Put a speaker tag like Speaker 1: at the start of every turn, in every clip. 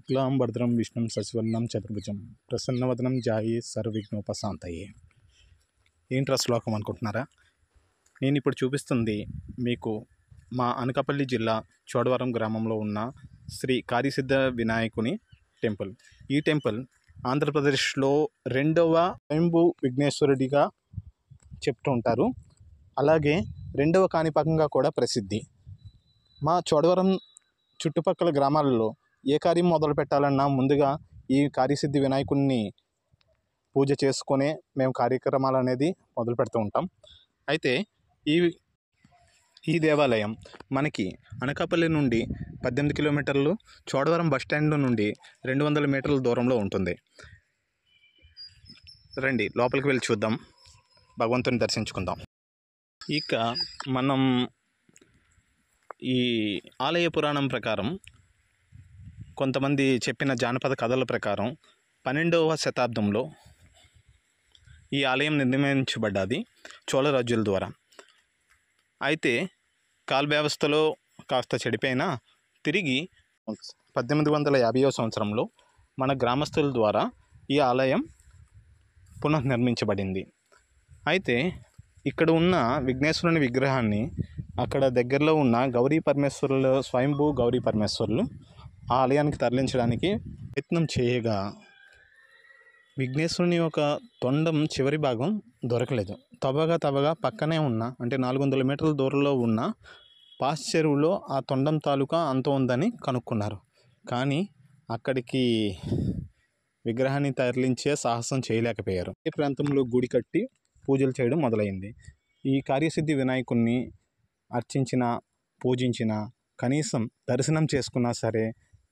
Speaker 1: శుక్లాం భద్రం విష్ణుం శశివర్ణం చతుర్భుజం ప్రసన్నవదనం ధ్యాయేత్ సర్వవిఘ్నోపశాంతయే. ఏంట్రా శ్లోకం అనుకుంటున్నారా? నేను ఇప్పుడు చూపిస్తుంది మీకు మా అనకాపల్లి జిల్లా చోడవరం గ్రామంలో ఉన్న శ్రీ కార్యసిద్ధ వినాయకుని టెంపుల్. ఈ టెంపుల్ ఆంధ్రప్రదేశ్లో రెండవ స్వయంభూ విఘ్నేశ్వరుడిగా చెప్తూ ఉంటారు. అలాగే రెండవ కాణిపాకంగా కూడా ప్రసిద్ధి. మా చోడవరం చుట్టుపక్కల గ్రామాలలో ఏ కార్యం మొదలు పెట్టాలన్నా ముందుగా ఈ కార్యసిద్ధి వినాయకుడిని పూజ చేసుకునే మేము కార్యక్రమాలు అనేది మొదలు పెడుతూ ఉంటాం. అయితే ఈ దేవాలయం మనకి అనకాపల్లి నుండి 18 కిలోమీటర్లు, చోడవరం బస్టాండ్ నుండి 200 మీటర్ల దూరంలో ఉంటుంది. రండి లోపలికి వెళ్ళి చూద్దాం, భగవంతుని దర్శించుకుందాం. ఇక మనం ఈ ఆలయ పురాణం ప్రకారం, కొంతమంది చెప్పిన జానపద కథల ప్రకారం 12వ శతాబ్దంలో ఈ ఆలయం నిర్మించబడ్డది చోళ రాజుల ద్వారా. అయితే కాల వ్యవస్థలో కాస్త చెడిపోయినా తిరిగి 1850వ సంవత్సరంలో మన గ్రామస్తుల ద్వారా ఈ ఆలయం పునర్నిర్మించబడింది. అయితే ఇక్కడ ఉన్న విఘ్నేశ్వరుని విగ్రహాన్ని అక్కడ దగ్గరలో ఉన్న గౌరీ పరమేశ్వరులు, స్వయంభూ గౌరీ పరమేశ్వరులు ఆ ఆలయానికి తరలించడానికి ప్రయత్నం చేయగా విఘ్నేశ్వరుని యొక్క తొండం చివరి భాగం దొరకలేదు. తవ్వగా పక్కనే ఉన్న, అంటే 400 మీటర్ల దూరంలో ఉన్న పాస్ చెరువులో ఆ తొండం తాలూకా అంత ఉందని కనుక్కున్నారు. కానీ అక్కడికి విగ్రహాన్ని తరలించే సాహసం చేయలేకపోయారు. ఈ ప్రాంతంలో గుడి కట్టి పూజలు చేయడం మొదలైంది. ఈ కార్యసిద్ధి వినాయకుడిని అర్చించిన, పూజించిన, కనీసం దర్శనం చేసుకున్నా సరే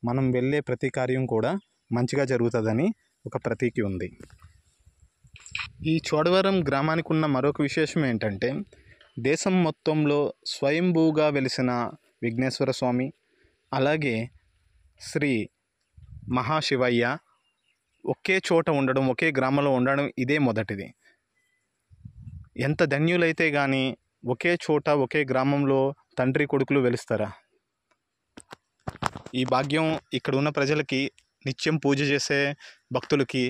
Speaker 1: మనం వెళ్ళే ప్రతి కార్యం కూడా మంచిగా జరుగుతుందని ఒక ప్రతీతి ఉంది. ఈ చోడవరం గ్రామానికి ఉన్న మరొక విశేషం ఏంటంటే, దేశం మొత్తంలో స్వయంభూగా వెలిసిన విఘ్నేశ్వర స్వామి, అలాగే శ్రీ మహాశివయ్య ఒకే చోట ఉండడం, ఒకే గ్రామంలో ఉండడం ఇదే మొదటిది. ఎంత ధన్యులైతే కానీ ఒకే చోట ఒకే గ్రామంలో తండ్రి కొడుకులు వెలుస్తారా? ఈ భాగ్యం ఇక్కడ ఉన్న ప్రజలకి, నిత్యం పూజ చేసే భక్తులకి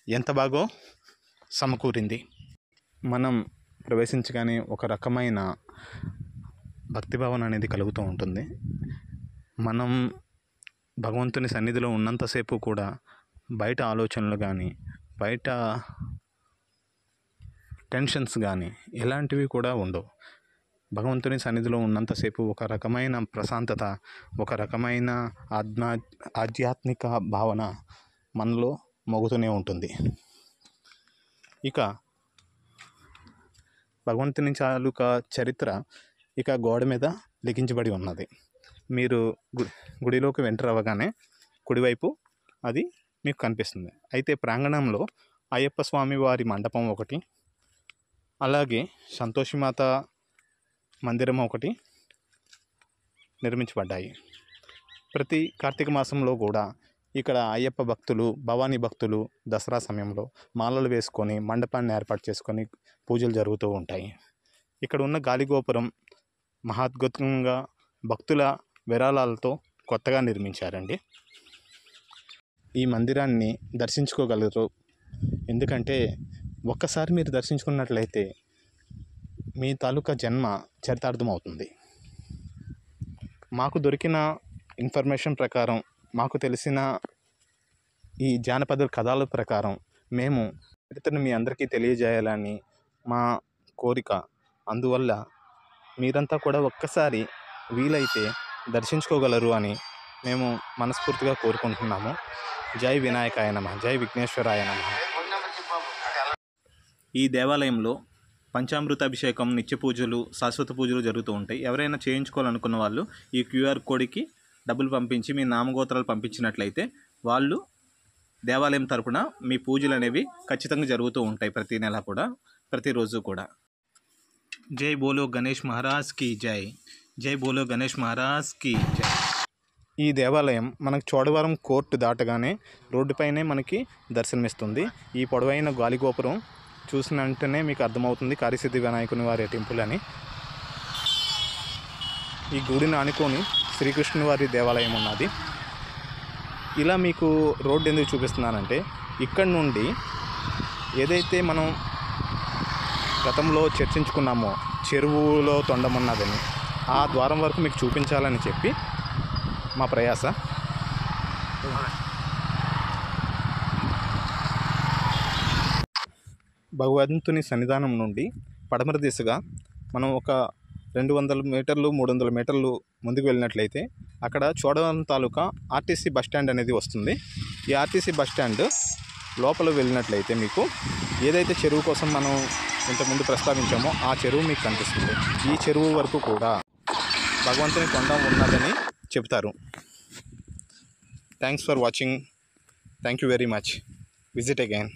Speaker 1: ఎంత బాగో సమకూరింది. మనం ప్రవేశించగానే ఒక రకమైన భక్తిభావన అనేది కలుగుతూ ఉంటుంది. మనం భగవంతుని సన్నిధిలో ఉన్నంతసేపు కూడా బయట ఆలోచనలు కానీ, బయట టెన్షన్స్ కానీ ఎలాంటివి కూడా ఉండవు. భగవంతుని సన్నిధిలో ఉన్నంతసేపు ఒక రకమైన ప్రశాంతత, ఒక రకమైన ఆధ్యాత్మిక భావన మనలో మోగుతూనే ఉంటుంది. ఇక భగవంతుని తాలూకా చరిత్ర ఇక గోడ మీద లిఖించబడి ఉన్నది. మీరు గుడిలోకి ఎంటర్ అవ్వగానే కుడివైపు అది మీకు కనిపిస్తుంది. అయితే ప్రాంగణంలో అయ్యప్ప స్వామి వారి మండపం ఒకటి, అలాగే సంతోషిమాత మందిరం ఒకటి నిర్మించబడ్డాయి. ప్రతి కార్తీక మాసంలో కూడా ఇక్కడ అయ్యప్ప భక్తులు, భవానీ భక్తులు దసరా సమయంలో మాలలు వేసుకొని మండపాన్ని ఏర్పాటు చేసుకొని పూజలు జరుగుతూ ఉంటాయి. ఇక్కడ ఉన్న గాలిగోపురం మహాద్భుతంగా భక్తుల విరాళాలతో కొత్తగా నిర్మించారండి. ఈ మందిరాన్ని దర్శించుకోగలరు. ఎందుకంటే ఒక్కసారి మీరు దర్శించుకున్నట్లయితే మీ తాలూకా జన్మ చరితార్థం అవుతుంది. మాకు దొరికిన ఇన్ఫర్మేషన్ ప్రకారం, మాకు తెలిసిన ఈ జానపద కథల ప్రకారం మేము చరిత్రను మీ అందరికీ తెలియజేయాలని మా కోరిక. అందువల్ల మీరంతా కూడా ఒక్కసారి వీలైతే దర్శించుకోగలరు అని మేము మనస్ఫూర్తిగా కోరుకుంటున్నాము. జై వినాయకాయ నమః, జై విఘ్నేశ్వరాయ నమః. ఈ దేవాలయంలో పంచామృతాభిషేకం, నిత్య పూజలు, శాశ్వత పూజలు జరుగుతూ ఉంటాయి. ఎవరైనా చేయించుకోవాలనుకున్న వాళ్ళు ఈ క్యూఆర్ కోడ్కి డబ్బులు పంపించి మీ నామగోత్రాలు పంపించినట్లయితే వాళ్ళు దేవాలయం తరపున మీ పూజలు అనేవి ఖచ్చితంగా జరుగుతూ ఉంటాయి. ప్రతి నెల కూడా, ప్రతిరోజు కూడా. జై బోలో గణేష్ మహారాజ్ కి జై, జై బోలో గణేష్ మహారాజ్ కి జై. ఈ దేవాలయం మనకు చోడవరం కోర్టు దాటగానే రోడ్డుపైనే మనకి దర్శనమిస్తుంది. ఈ పొడవైన గాలిగోపురం చూసిన వెంటనే మీకు అర్థమవుతుంది కార్యసిద్ధి వినాయకుని వారి టెంపుల్ అని. ఈ గుడిని ఆనుకొని శ్రీకృష్ణుని వారి దేవాలయం ఉన్నది. ఇలా మీకు రోడ్డు ఎందుకు చూపిస్తున్నానంటే, ఇక్కడ నుండి ఏదైతే మనం గతంలో చర్చించుకున్నామో చెరువులో తొండం ఉన్నదని, ఆ ద్వారం వరకు మీకు చూపించాలని చెప్పి మా ప్రయాస. భగవంతుని సన్నిధానం నుండి పడమర దిశగా మనం ఒక 200 మీటర్లు 300 మీటర్లు ముందుకు వెళ్ళినట్లయితే అక్కడ చోడవరం తాలూకా ఆర్టీసీ బస్టాండ్ అనేది వస్తుంది. ఈ ఆర్టీసీ బస్టాండ్ లోపల వెళ్ళినట్లయితే మీకు ఏదైతే చెరువు కోసం మనం ఇంతకుముందు ప్రస్తావించామో ఆ చెరువు మీకు కనిపిస్తుంది. ఈ చెరువు వరకు కూడా భగవంతుని తొండం ఉన్నదని చెప్తారు. Thanks for watching. Thank you very much. Visit again.